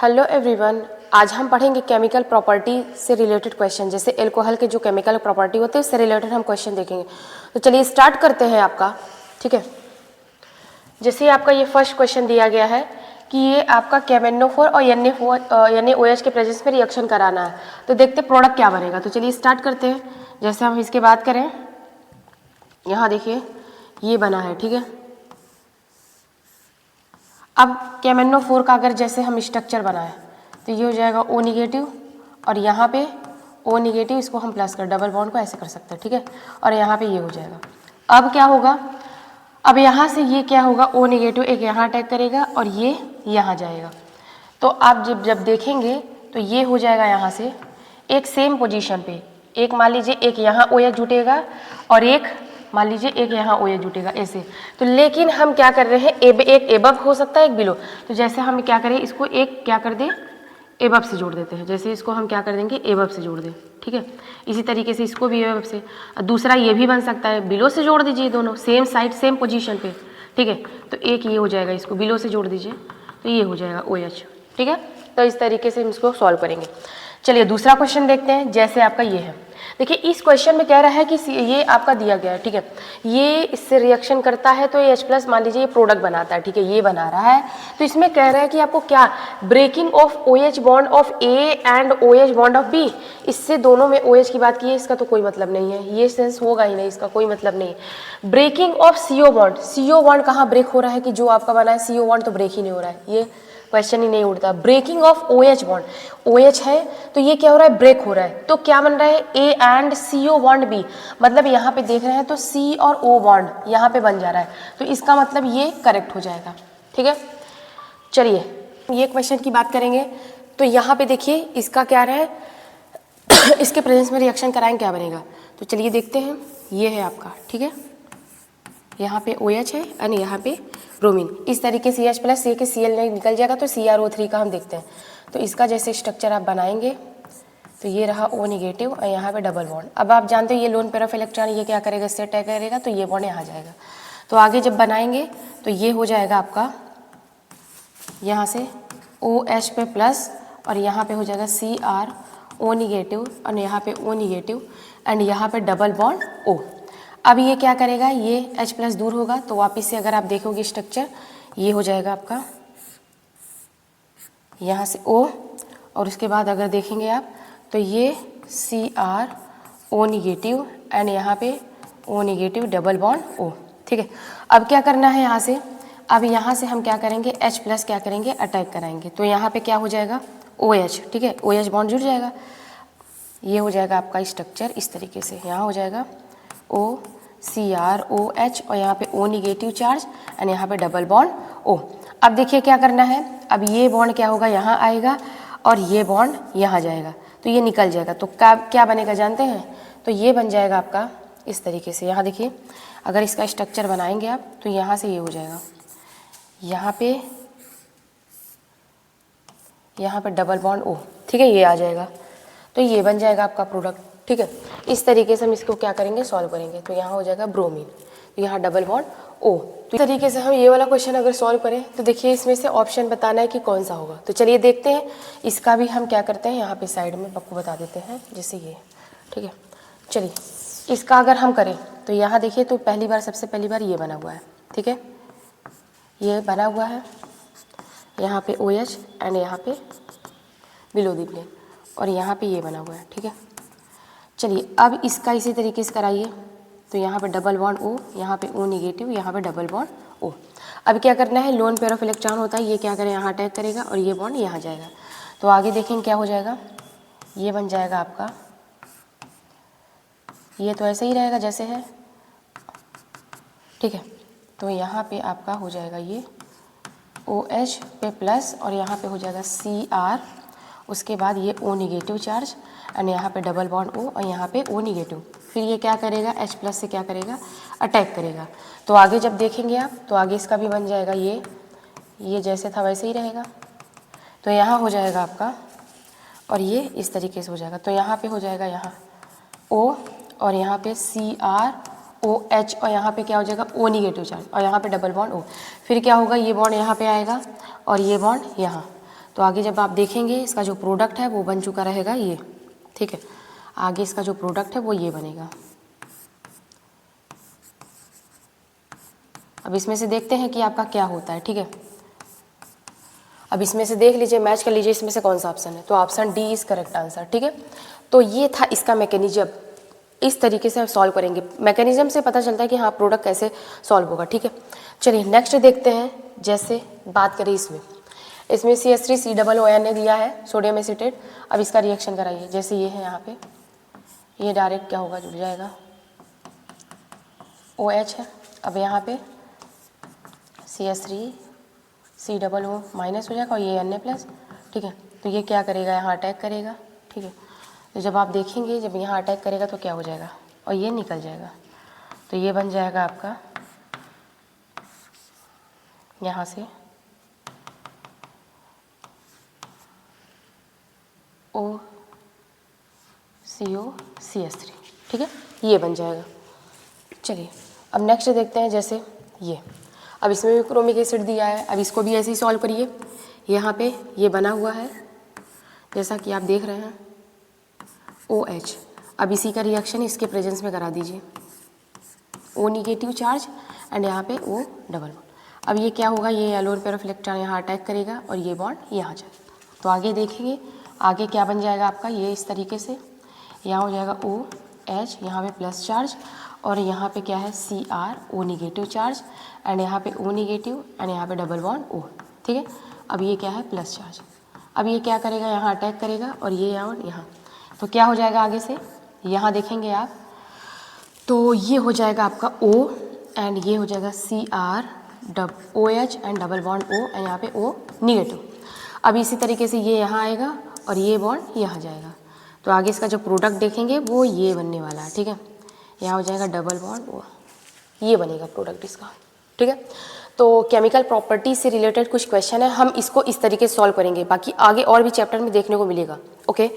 Hello everyone, आज हम पढ़ेंगे केमिकल प्रॉपर्टी से रिलेटेड क्वेश्चन। जैसे एल्कोहल के जो केमिकल प्रॉपर्टी होते हैं उससे रिलेटेड हम क्वेश्चन देखेंगे। तो चलिए स्टार्ट करते हैं आपका, ठीक है। जैसे आपका ये फर्स्ट क्वेश्चन दिया गया है कि ये आपका KMnO4 और NaOH के प्रेजेंस में रिएक्शन कराना है, तो देखते प्रोडक्ट क्या बनेगा। तो चलिए स्टार्ट करते हैं। जैसे हम इसके बात करें, यहाँ देखिए ये बना है, ठीक है। अब KMnO4 का अगर जैसे हम स्ट्रक्चर बनाए तो ये हो जाएगा O निगेटिव और यहाँ पे O निगेटिव, इसको हम प्लस कर डबल बॉन्ड को ऐसे कर सकते हैं, ठीक है। और यहाँ पे ये हो जाएगा। अब क्या होगा, अब यहाँ से ये क्या होगा, O निगेटिव एक यहाँ अटैक करेगा और ये यहाँ जाएगा। तो आप जब देखेंगे तो ये हो जाएगा यहाँ से एक सेम पोजीशन पे, एक मान लीजिए एक यहाँ OH जुटेगा और एक मान लीजिए एक यहाँ OH जुटेगा ऐसे। तो लेकिन हम क्या कर रहे हैं, एक एबव हो सकता है एक बिलो। तो जैसे हम क्या करें, इसको एक क्या कर दें, एबव से जोड़ देते हैं। जैसे इसको हम क्या कर देंगे, एबव से जोड़ दें, ठीक है। इसी तरीके से इसको भी एबव से, दूसरा ये भी बन सकता है, बिलो से जोड़ दीजिए, दोनों सेम साइड सेम पोजीशन पे, ठीक है। तो एक ये हो जाएगा, इसको बिलो से जोड़ दीजिए तो ये हो जाएगा OH, ठीक है। तो इस तरीके से हम इसको सॉल्व करेंगे। चलिए दूसरा क्वेश्चन देखते हैं। जैसे आपका ये है, देखिए इस क्वेश्चन में कह रहा है कि ये आपका दिया गया है, ठीक है। ये इससे रिएक्शन करता है तो ये H+ मान लीजिए ये प्रोडक्ट बनाता है, ठीक है, ये बना रहा है। तो इसमें कह रहा है कि आपको क्या, breaking of OH bond of A and OH bond of B। इससे दोनों में OH की बात की है, इसका तो कोई मतलब नहीं है, ये सेंस होगा ही नहीं, इसका कोई मतलब नहीं है। Breaking of CO bond, CO bond कहाँ ब्रेक हो रहा है कि जो आपका बना है CO बॉन्ड तो ब्रेक ही नहीं हो रहा है, ये क्वेश्चन ही नहीं उठता। Breaking of OH bond, OH है तो ये क्या हो रहा है, ब्रेक हो रहा है। तो क्या बन रहा है, A and CO bond B, मतलब यहाँ पे देख रहे हैं तो C और O बॉन्ड यहाँ पे बन जा रहा है। तो इसका मतलब ये करेक्ट हो जाएगा, ठीक है। चलिए ये क्वेश्चन की बात करेंगे। तो यहाँ पे देखिए इसका क्या रहा है इसके प्रेजेंस में रिएक्शन कराएंगे क्या बनेगा। तो चलिए देखते हैं। ये है आपका, ठीक है, यहाँ पे OH है और यहाँ पे ब्रोमीन। इस तरीके से H+ से के Cl निकल जाएगा तो CrO3 का हम देखते हैं। तो इसका जैसे स्ट्रक्चर आप बनाएंगे तो ये रहा O निगेटिव और यहाँ पे डबल बॉन्ड। अब आप जानते हो ये लोन पेयर ऑफ इलेक्ट्रॉन ये क्या करेगा, इससे अटैक करेगा तो ये बॉन्ड यहाँ जाएगा। तो आगे जब बनाएंगे तो ये हो जाएगा आपका यहाँ से OH पे प्लस और यहाँ पे हो जाएगा CrO निगेटिव और यहाँ पे O निगेटिव एंड यहाँ पे डबल बॉन्ड O। अब ये क्या करेगा, ये H+ दूर होगा तो वापस से अगर आप देखोगे स्ट्रक्चर ये हो जाएगा आपका यहाँ से O और उसके बाद अगर देखेंगे आप तो ये CrO निगेटिव एंड यहाँ पे O negative double bond O, ठीक है। अब क्या करना है यहाँ से, अब यहाँ से हम क्या करेंगे, H+ क्या करेंगे, अटैक कराएंगे। तो यहाँ पे क्या हो जाएगा OH, ठीक है, OH बॉन्ड जुड़ जाएगा। ये हो जाएगा आपका स्ट्रक्चर इस तरीके से, यहाँ हो जाएगा O CrOH और यहाँ पे O निगेटिव चार्ज एंड यहाँ पे डबल बॉन्ड O। अब देखिए क्या करना है, अब ये बॉन्ड क्या होगा, यहाँ आएगा और ये बॉन्ड यहाँ जाएगा तो ये निकल जाएगा। तो क्या बनेगा जानते हैं, तो ये बन जाएगा आपका इस तरीके से। यहाँ देखिए अगर इसका स्ट्रक्चर बनाएंगे आप तो यहाँ से ये हो जाएगा, यहाँ पे डबल बॉन्ड O, ठीक है, ये आ जाएगा। तो ये बन जाएगा आपका प्रोडक्ट, ठीक है। इस तरीके से हम इसको क्या करेंगे, सॉल्व करेंगे। तो यहाँ हो जाएगा ब्रोमीन, तो यहाँ डबल बॉन्ड O। तो इस तरीके से हम ये वाला क्वेश्चन अगर सॉल्व करें तो देखिए इसमें से ऑप्शन बताना है कि कौन सा होगा। तो चलिए देखते हैं। इसका भी हम क्या करते हैं, यहाँ पे साइड में आपको बता देते हैं, जैसे ये, ठीक है। चलिए इसका अगर हम करें तो यहाँ देखिए तो सबसे पहली बार ये बना हुआ है, ठीक है, ये बना हुआ है, यहाँ पे OH एंड यहाँ पे बिलो दी प्लेन और यहाँ पे ये बना हुआ है, ठीक है। चलिए अब इसका इसी तरीके से कराइए। तो यहाँ पे डबल बॉन्ड O, यहाँ पे O निगेटिव, यहाँ पे डबल बॉन्ड O। अब क्या करना है, लोन पेयर ऑफ इलेक्ट्रॉन होता है, ये क्या करें, यहाँ अटैक करेगा और ये बॉन्ड यहाँ जाएगा। तो आगे देखेंगे क्या हो जाएगा, ये बन जाएगा आपका, ये तो ऐसे ही रहेगा जैसे है, ठीक है। तो यहाँ पे आपका हो जाएगा ये OH पे प्लस और यहाँ पे हो जाएगा Cr, उसके बाद ये O निगेटिव चार्ज एंड यहाँ पे डबल बॉन्ड O और यहाँ पे O निगेटिव। फिर ये क्या करेगा, H+ से क्या करेगा, अटैक करेगा। तो आगे जब देखेंगे आप तो आगे इसका भी बन जाएगा ये जैसे था वैसे ही रहेगा। तो यहाँ हो जाएगा आपका और ये इस तरीके से हो जाएगा। तो यहाँ पे हो जाएगा यहाँ O और यहाँ पे CrOH और यहाँ पे क्या हो जाएगा O निगेटिव चार्ज और यहाँ पे डबल बॉन्ड O। फिर क्या होगा, ये बॉन्ड यहाँ पे आएगा और ये बॉन्ड यहाँ। तो आगे जब आप देखेंगे इसका जो प्रोडक्ट है वो बन चुका रहेगा ये, ठीक है। आगे इसका जो प्रोडक्ट है वो ये बनेगा। अब इसमें से देखते हैं कि आपका क्या होता है, ठीक है। अब इसमें से देख लीजिए, मैच कर लीजिए इसमें से कौन सा ऑप्शन है। तो option D is correct answer, ठीक है। तो ये था इसका मैकेनिज्म, इस तरीके से आप सॉल्व करेंगे। मैकेनिज्म से पता चलता है कि हाँ प्रोडक्ट कैसे सॉल्व होगा, ठीक है। चलिए नेक्स्ट देखते हैं। जैसे बात करें इसमें CH3COON ने दिया है सोडियम एसीटेट। अब इसका रिएक्शन कराइए। जैसे ये है यहाँ पे, ये डायरेक्ट क्या होगा, जुड़ जाएगा, OH है। अब यहाँ पे CH3COO माइनस हो जाएगा और ये Na+, ठीक है। तो ये क्या करेगा, यहाँ अटैक करेगा, ठीक है। तो जब आप देखेंगे जब यहाँ अटैक करेगा तो क्या हो जाएगा, और ये निकल जाएगा। तो ये बन जाएगा आपका यहाँ से OCOCH3, ठीक है, ये बन जाएगा। चलिए अब नेक्स्ट देखते हैं। जैसे ये, अब इसमें भी क्रोमिक एसिड दिया है। अब इसको भी ऐसे ही सॉल्व करिए। यहाँ पे ये बना हुआ है जैसा कि आप देख रहे हैं OH। अब इसी का रिएक्शन इसके प्रेजेंस में करा दीजिए, O निगेटिव चार्ज एंड यहाँ पे O डबल बॉन्ड। अब ये क्या होगा, ये येलो पेयर इलेक्ट्रॉन यहाँ अटैक करेगा और ये बॉन्ड यहाँ जाएगा। तो आगे देखेंगे आगे क्या बन जाएगा आपका, ये इस तरीके से यहाँ हो जाएगा OH, यहाँ पे प्लस चार्ज और यहाँ पे क्या है Cr, O negative charge and यहाँ पे O निगेटिव एंड यहाँ पे डबल बॉन्ड O, ठीक है। अब ये क्या है प्लस चार्ज। अब ये क्या करेगा, यहाँ अटैक करेगा और ये यहाँ। तो क्या हो जाएगा आगे से, यहाँ देखेंगे आप तो ये हो जाएगा आपका O एंड ये हो जाएगा Cr OH and double bond O and यहाँ पे O निगेटिव। अब इसी तरीके से ये यहाँ आएगा और ये बॉन्ड यहाँ जाएगा। तो आगे इसका जो प्रोडक्ट देखेंगे वो ये बनने वाला है, ठीक है। यहाँ हो जाएगा डबल बॉन्ड O, ये बनेगा प्रोडक्ट इसका, ठीक है। तो केमिकल प्रॉपर्टी से रिलेटेड कुछ क्वेश्चन है, हम इसको इस तरीके से सॉल्व करेंगे। बाकी आगे और भी चैप्टर में देखने को मिलेगा, ओके।